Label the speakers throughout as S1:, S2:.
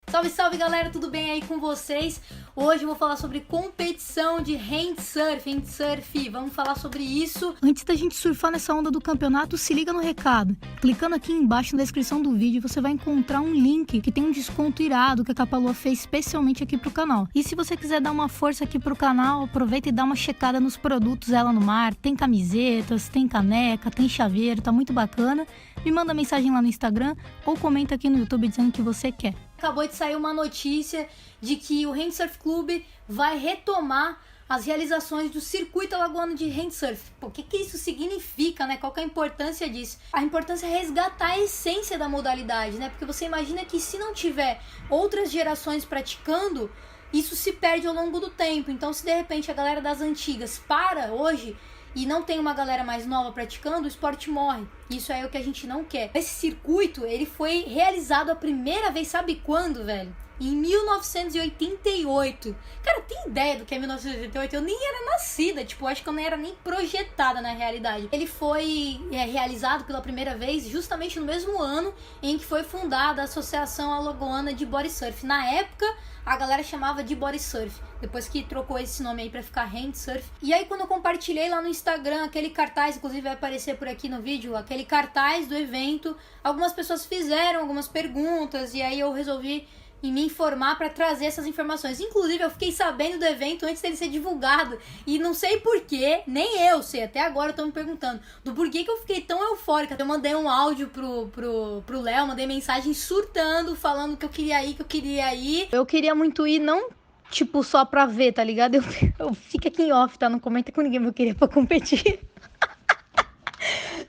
S1: Salve, salve galera, tudo bem aí com vocês? Hoje eu vou falar sobre competição de handsurf, vamos falar sobre isso. Antes da gente surfar nessa onda do campeonato, se liga no recado. Clicando aqui embaixo na descrição do vídeo, você vai encontrar um link que tem um desconto irado que a Kapalua fez especialmente aqui pro canal. E se você quiser dar uma força aqui pro canal, aproveita e dá uma checada nos produtos Ela no Mar. Tem camisetas, tem caneca, tem chaveiro, tá muito bacana. Me manda mensagem lá no Instagram ou comenta aqui no YouTube dizendo que você quer. Acabou de sair uma notícia de que o Handsurf Clube vai retomar as realizações do circuito alagoano de handsurf. Pô, o que isso significa, né? Qual que é a importância disso? A importância é resgatar a essência da modalidade, né? Porque você imagina que se não tiver outras gerações praticando, isso se perde ao longo do tempo. Então, se de repente a galera das antigas para hoje e não tem uma galera mais nova praticando, o esporte morre. Isso é o que a gente não quer. Esse circuito, ele foi realizado a primeira vez, sabe quando, velho? Em 1988. Cara, tem ideia do que é 1988? Eu nem era nascida, acho que eu nem era nem projetada na realidade. Ele foi realizado pela primeira vez justamente no mesmo ano em que foi fundada a Associação Alagoana de Body Surf. Na época, a galera chamava de Body Surf, depois que trocou esse nome aí pra ficar Handsurf. E aí quando eu compartilhei lá no Instagram aquele cartaz, inclusive vai aparecer por aqui no vídeo, aquele cartaz do evento, algumas pessoas fizeram algumas perguntas e aí eu resolvi me informar para trazer essas informações. Inclusive eu fiquei sabendo do evento antes dele ser divulgado e não sei porquê, nem eu sei, até agora eu tô me perguntando do porquê que eu fiquei tão eufórica. Eu mandei um áudio pro Léo, mandei mensagem surtando, falando que eu queria ir. Eu queria muito ir, não só pra ver, tá ligado? Eu fico aqui em off, tá? Não comenta com ninguém, eu queria pra competir.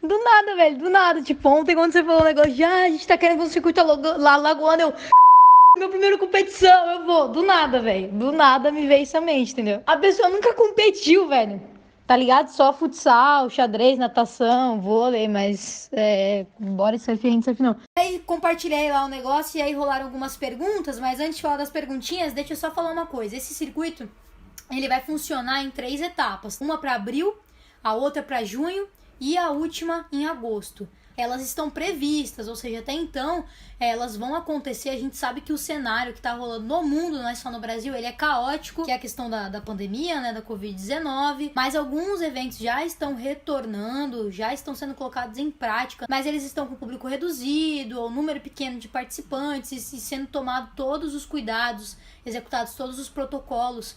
S1: Do nada, velho, do nada. Ontem quando você falou o negócio de a gente tá querendo ver um circuito lá lagoano, eu... Meu primeiro competição, eu vou. Do nada, velho. Do nada me veio isso à mente, entendeu? A pessoa nunca competiu, velho. Tá ligado? Só futsal, xadrez, natação, vôlei, mas body surf e handsurf não. Aí compartilhei lá o negócio e aí rolaram algumas perguntas, mas antes de falar das perguntinhas, deixa eu só falar uma coisa. Esse circuito, ele vai funcionar em 3 etapas. Uma para abril, a outra para junho e a última em agosto. Elas estão previstas, ou seja, até então elas vão acontecer. A gente sabe que o cenário que está rolando no mundo, não é só no Brasil, ele é caótico, que é a questão da pandemia, né, da Covid-19, mas alguns eventos já estão retornando, já estão sendo colocados em prática, mas eles estão com público reduzido, ou número pequeno de participantes, e sendo tomado todos os cuidados, executados todos os protocolos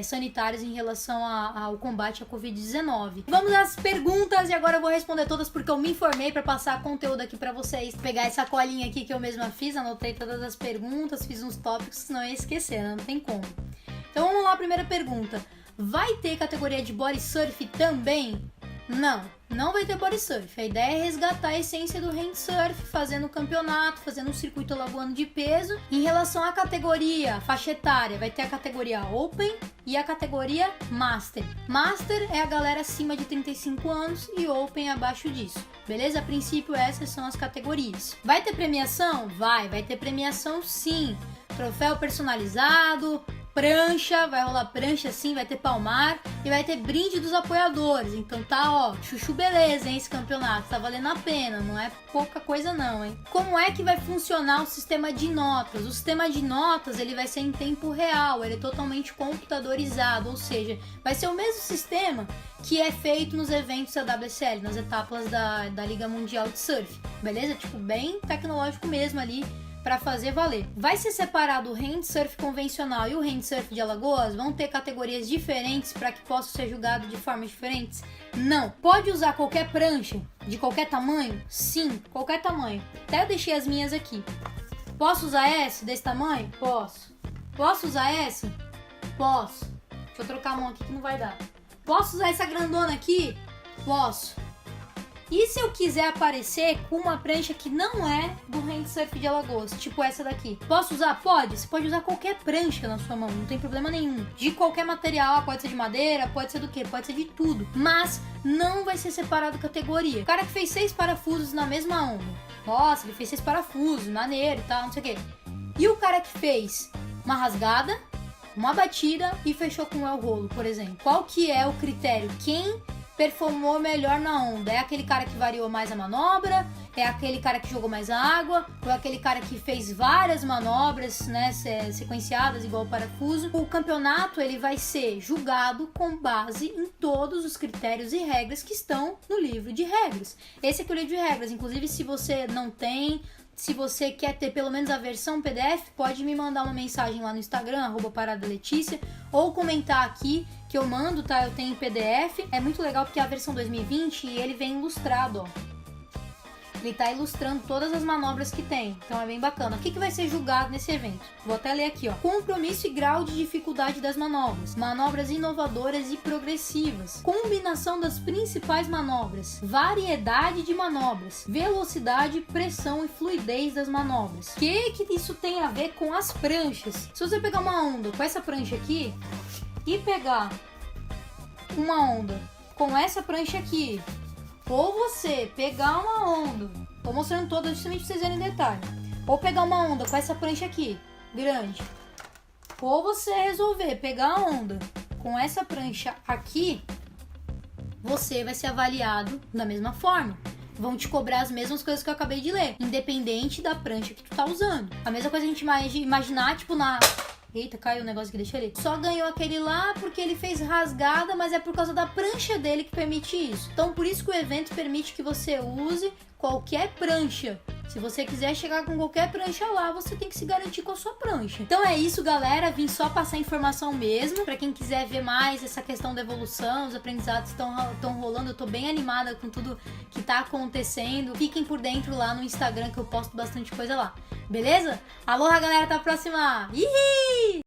S1: sanitários em relação ao combate à Covid-19. Vamos às perguntas e agora eu vou responder todas porque eu me informei para passar conteúdo aqui para vocês. Pegar essa colinha aqui que eu mesma fiz, anotei todas as perguntas, fiz uns tópicos, senão eu ia esquecer, né? Não tem como. Então vamos lá, primeira pergunta. Vai ter categoria de body surf também? Não vai ter body surf. A ideia é resgatar a essência do handsurf, fazendo campeonato, fazendo um circuito alagoano de peso. Em relação à categoria, faixa etária, vai ter a categoria Open e a categoria Master. Master é a galera acima de 35 anos e Open é abaixo disso. Beleza? A princípio essas são as categorias. Vai ter premiação? Vai ter premiação sim. Troféu personalizado, prancha, vai rolar prancha sim, vai ter palmar e vai ter brinde dos apoiadores. Então tá, chuchu beleza, hein, esse campeonato, tá valendo a pena, não é pouca coisa não, hein. Como é que vai funcionar o sistema de notas? O sistema de notas, ele vai ser em tempo real, ele é totalmente computadorizado, ou seja, vai ser o mesmo sistema que é feito nos eventos da WSL, nas etapas da Liga Mundial de Surf, beleza? Bem tecnológico mesmo ali, para fazer valer. Vai ser separado o handsurf convencional e o handsurf de Alagoas? Vão ter categorias diferentes para que possam ser julgados de formas diferentes? Não. Pode usar qualquer prancha de qualquer tamanho? Sim, qualquer tamanho. Até eu deixei as minhas aqui. Posso usar essa desse tamanho? Posso. Posso usar essa? Posso. Deixa eu trocar a mão aqui que não vai dar. Posso usar essa grandona aqui? Posso. E se eu quiser aparecer com uma prancha que não é do handsurf de Alagoas, tipo essa daqui? Posso usar? Pode. Você pode usar qualquer prancha na sua mão, não tem problema nenhum. De qualquer material, pode ser de madeira, pode ser do quê? Pode ser de tudo. Mas não vai ser separado categoria. O cara que fez 6 parafusos na mesma onda. Nossa, ele fez 6 parafusos, maneiro e tal, não sei o quê. E o cara que fez uma rasgada, uma batida e fechou com o el rolo, por exemplo. Qual que é o critério? Quem performou melhor na onda? É aquele cara que variou mais a manobra? É aquele cara que jogou mais água? Ou é aquele cara que fez várias manobras, né, sequenciadas igual o parafuso? O campeonato ele vai ser julgado com base em todos os critérios e regras que estão no livro de regras. Esse aqui é o livro de regras. Inclusive, se você não tem, se você quer ter pelo menos a versão PDF, pode me mandar uma mensagem lá no Instagram, @paradaletícia, ou comentar aqui que eu mando, tá? Eu tenho em PDF. É muito legal porque é a versão 2020 e ele vem ilustrado, ó. Ele tá ilustrando todas as manobras que tem. Então é bem bacana. O que vai ser julgado nesse evento? Vou até ler aqui, ó. Compromisso e grau de dificuldade das manobras. Manobras inovadoras e progressivas. Combinação das principais manobras. Variedade de manobras. Velocidade, pressão e fluidez das manobras. O que isso tem a ver com as pranchas? Se você pegar uma onda com essa prancha aqui e pegar uma onda com essa prancha aqui, ou você pegar uma onda, tô mostrando todas justamente pra vocês verem em detalhe, ou pegar uma onda com essa prancha aqui, grande, ou você resolver pegar a onda com essa prancha aqui, você vai ser avaliado da mesma forma. Vão te cobrar as mesmas coisas que eu acabei de ler, independente da prancha que tu tá usando. A mesma coisa a gente imaginar, tipo, Eita, caiu o negócio aqui, deixa ele. Só ganhou aquele lá porque ele fez rasgada, mas é por causa da prancha dele que permite isso. Então, por isso que o evento permite que você use qualquer prancha. Se você quiser chegar com qualquer prancha lá, você tem que se garantir com a sua prancha. Então é isso, galera. Vim só passar informação mesmo. Pra quem quiser ver mais essa questão da evolução, os aprendizados estão rolando. Eu tô bem animada com tudo que tá acontecendo. Fiquem por dentro lá no Instagram que eu posto bastante coisa lá. Beleza? Aloha, galera. Até a próxima. Ihi!